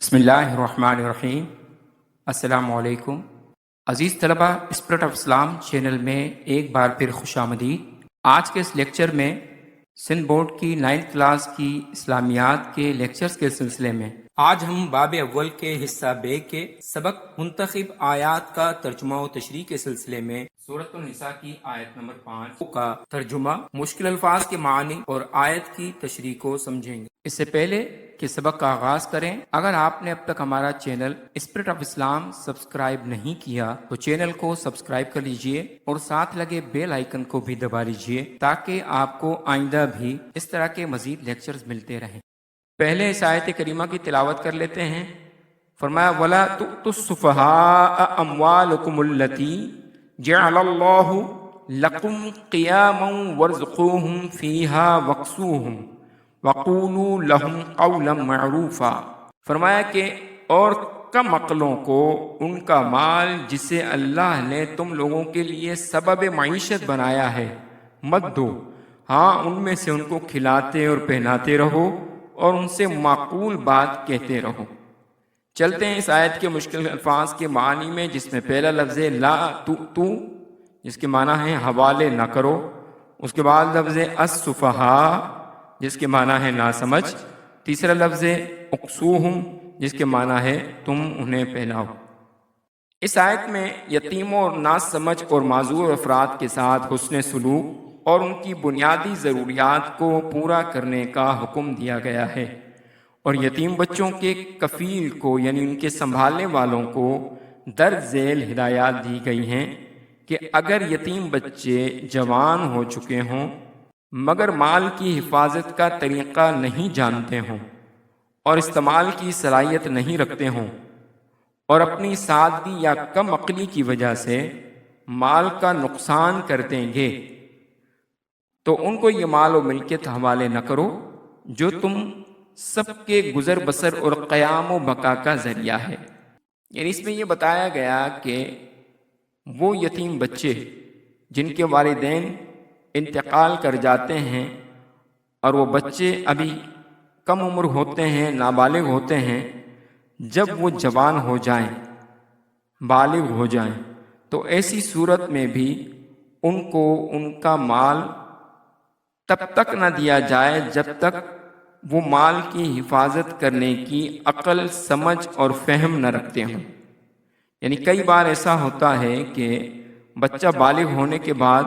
بسم اللہ الرحمن الرحیم۔ السلام علیکم عزیز طلبہ، اسپرٹ آف اسلام چینل میں ایک بار پھر خوش آمدید۔ آج کے اس لیکچر میں سندھ بورڈ کی 9th کلاس کی اسلامیات کے لیکچرز کے سلسلے میں آج ہم باب اول کے حصہ بے کے سبق منتخب آیات کا ترجمہ و تشریح کے سلسلے میں سورۃ النساء کی آیت نمبر 5 کا ترجمہ، مشکل الفاظ کے معنی اور آیت کی تشریح کو سمجھیں گے۔ اس سے پہلے کہ سبق کا آغاز کریں، اگر آپ نے اب تک ہمارا channel spirit of Islam subscribe نہیں کیا تو چینل کو سبسکرائب کر لیجئے اور ساتھ لگے بیل آئیکن کو بھی دبا لیجئے تاکہ آپ کو آئندہ بھی اس طرح کے مزید لیکچرز ملتے رہیں۔ پہلے اس آیت کریمہ کی تلاوت کر لیتے ہیں۔ فرمایا وَلَا تُؤْتُوا السُّفَهَاءَ أَمْوَالَكُمُ الَّتِي جَعَلَ اللَّهُ لَكُمْ قِيَامًا وَارْزُقُوهُمْ فِيهَا وَاكْسُوهُمْ وَقُولُوا لَهُمْ قَوْلًا مَعْرُوفًا۔ فرمایا کہ اور کم عقلوں کو ان کا مال جسے اللہ نے تم لوگوں کے لیے سبب معیشت بنایا ہے مت دو، ہاں ان میں سے ان کو کھلاتے اور پہناتے رہو اور ان سے معقول بات کہتے رہو۔ چلتے ہیں اس آیت کے مشکل الفاظ کے معنی میں، جس میں پہلا لفظ ہے لا تو جس کے معنی ہے حوالے نہ کرو، اس کے بعد لفظ السفہاء جس کے معنی ہے نا سمجھ، تیسرا لفظ ہے اقسوہم جس کے معنی ہے تم انہیں پہناؤ۔ اس آیت میں یتیموں اور نا سمجھ اور معذور افراد کے ساتھ حسن سلوک اور ان کی بنیادی ضروریات کو پورا کرنے کا حکم دیا گیا ہے، اور یتیم بچوں کے کفیل کو یعنی ان کے سنبھالنے والوں کو درج ذیل ہدایات دی گئی ہیں کہ اگر یتیم بچے جوان ہو چکے ہوں مگر مال کی حفاظت کا طریقہ نہیں جانتے ہوں اور استعمال کی صلاحیت نہیں رکھتے ہوں اور اپنی سادگی یا کم عقلی کی وجہ سے مال کا نقصان کر دیں گے تو ان کو یہ مال و ملکیت حوالے نہ کرو جو تم سب کے گزر بسر اور قیام و بقا کا ذریعہ ہے۔ یعنی اس میں یہ بتایا گیا کہ وہ یتیم بچے جن کے والدین انتقال کر جاتے ہیں اور وہ بچے ابھی کم عمر ہوتے ہیں، نابالغ ہوتے ہیں، جب وہ جوان ہو جائیں، بالغ ہو جائیں، تو ایسی صورت میں بھی ان کو ان کا مال تب تک نہ دیا جائے جب تک وہ مال کی حفاظت کرنے کی عقل، سمجھ اور فہم نہ رکھتے ہوں۔ یعنی کئی بار ایسا ہوتا ہے کہ بچہ بالغ ہونے کے بعد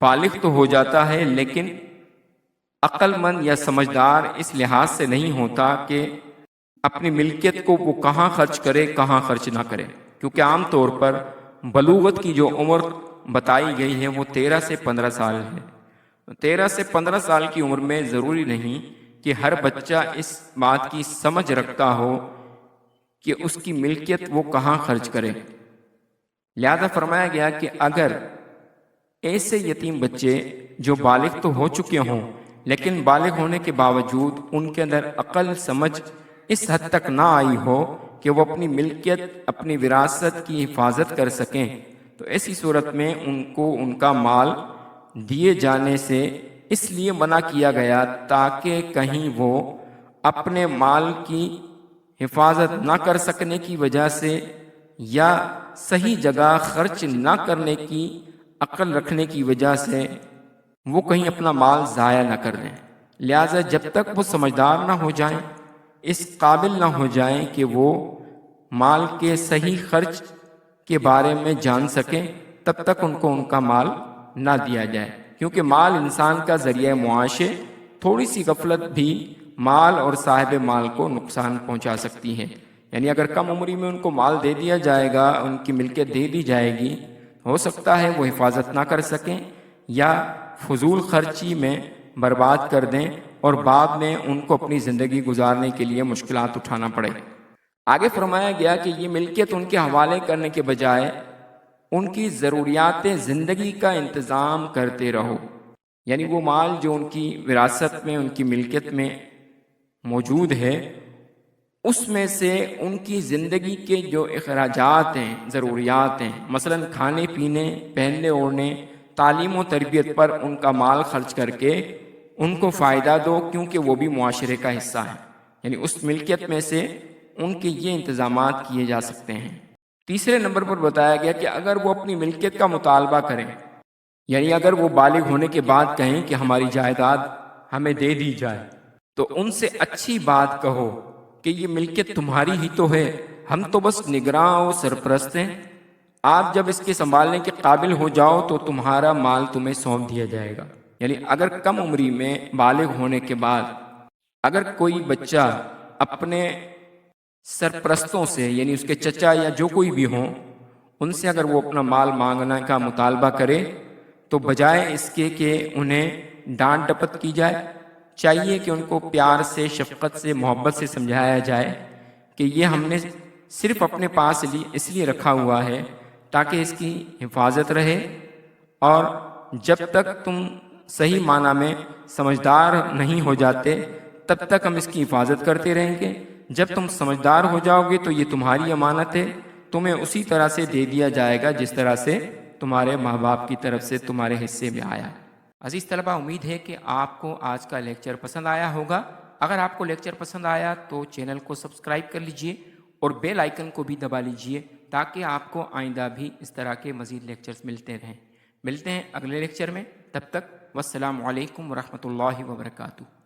بالغ تو ہو جاتا ہے لیکن عقل مند یا سمجھدار اس لحاظ سے نہیں ہوتا کہ اپنی ملکیت کو وہ کہاں خرچ کرے کہاں خرچ نہ کرے، کیونکہ عام طور پر بلوغت کی جو عمر بتائی گئی ہے وہ 13 سے 15 سال ہے۔ 13 سے 15 سال کی عمر میں ضروری نہیں کہ ہر بچہ اس بات کی سمجھ رکھتا ہو کہ اس کی ملکیت وہ کہاں خرچ کرے، لہذا فرمایا گیا کہ اگر ایسے یتیم بچے جو بالغ تو ہو چکے ہوں لیکن بالغ ہونے کے باوجود ان کے اندر عقل سمجھ اس حد تک نہ آئی ہو کہ وہ اپنی ملکیت، اپنی وراثت کی حفاظت کر سکیں، تو ایسی صورت میں ان کو ان کا مال دیے جانے سے اس لیے منع کیا گیا تاکہ کہیں وہ اپنے مال کی حفاظت نہ کر سکنے کی وجہ سے یا صحیح جگہ خرچ نہ کرنے کی عقل رکھنے کی وجہ سے وہ کہیں اپنا مال ضائع نہ کر دیں۔ لہٰذا جب تک وہ سمجھدار نہ ہو جائیں، اس قابل نہ ہو جائیں کہ وہ مال کے صحیح خرچ کے بارے میں جان سکیں، تب تک ان کو ان کا مال نہ دیا جائے، کیونکہ مال انسان کا ذریعہ معاش ہے۔ تھوڑی سی غفلت بھی مال اور صاحب مال کو نقصان پہنچا سکتی ہے۔ یعنی اگر کم عمری میں ان کو مال دے دیا جائے گا، ان کی ملکیت دے دی جائے گی، ہو سکتا ہے وہ حفاظت نہ کر سکیں یا فضول خرچی میں برباد کر دیں اور بعد میں ان کو اپنی زندگی گزارنے کے لیے مشکلات اٹھانا پڑے۔ آگے فرمایا گیا کہ یہ ملکیت ان کے حوالے کرنے کے بجائے ان کی ضروریات زندگی کا انتظام کرتے رہو۔ یعنی وہ مال جو ان کی وراثت میں، ان کی ملکیت میں موجود ہے، اس میں سے ان کی زندگی کے جو اخراجات ہیں، ضروریات ہیں، مثلا کھانے پینے، پہننے اوڑھنے، تعلیم و تربیت پر ان کا مال خرچ کر کے ان کو فائدہ دو، کیونکہ وہ بھی معاشرے کا حصہ ہے۔ یعنی اس ملکیت میں سے ان کے یہ انتظامات کیے جا سکتے ہیں۔ تیسرے نمبر پر بتایا گیا کہ اگر وہ اپنی ملکیت کا مطالبہ کریں، یعنی اگر وہ بالغ ہونے کے بعد کہیں کہ ہماری جائیداد ہمیں دے دی جائے، تو ان سے اچھی بات کہو کہ یہ ملکیت تمہاری ہی تو ہے، ہم تو بس نگراں و سرپرست ہیں، آپ جب اس کے سنبھالنے کے قابل ہو جاؤ تو تمہارا مال تمہیں سونپ دیا جائے گا۔ یعنی اگر کم عمری میں بالغ ہونے کے بعد اگر کوئی بچہ اپنے سرپرستوں سے، یعنی اس کے چچا یا جو کوئی بھی ہوں، ان سے اگر وہ اپنا مال مانگنے کا مطالبہ کرے تو بجائے اس کے کہ انہیں ڈانٹ ڈپٹ کی جائے، چاہیے کہ ان کو پیار سے، شفقت سے، محبت سے سمجھایا جائے کہ یہ ہم نے صرف اپنے پاس اس لیے رکھا ہوا ہے تاکہ اس کی حفاظت رہے، اور جب تک تم صحیح معنی میں سمجھدار نہیں ہو جاتے تب تک ہم اس کی حفاظت کرتے رہیں گے، جب تم سمجھدار ہو جاؤ گے تو یہ تمہاری امانت ہے، تمہیں اسی طرح سے دے دیا جائے گا جس طرح سے تمہارے ماں باپ کی طرف سے تمہارے حصے میں آیا۔ عزیز طلبہ، امید ہے کہ آپ کو آج کا لیکچر پسند آیا ہوگا۔ اگر آپ کو لیکچر پسند آیا تو چینل کو سبسکرائب کر لیجئے اور بیل آئیکن کو بھی دبا لیجئے تاکہ آپ کو آئندہ بھی اس طرح کے مزید لیکچرز ملتے رہیں۔ ملتے ہیں اگلے لیکچر میں، تب تک والسلام علیکم ورحمۃ اللہ وبرکاتہ۔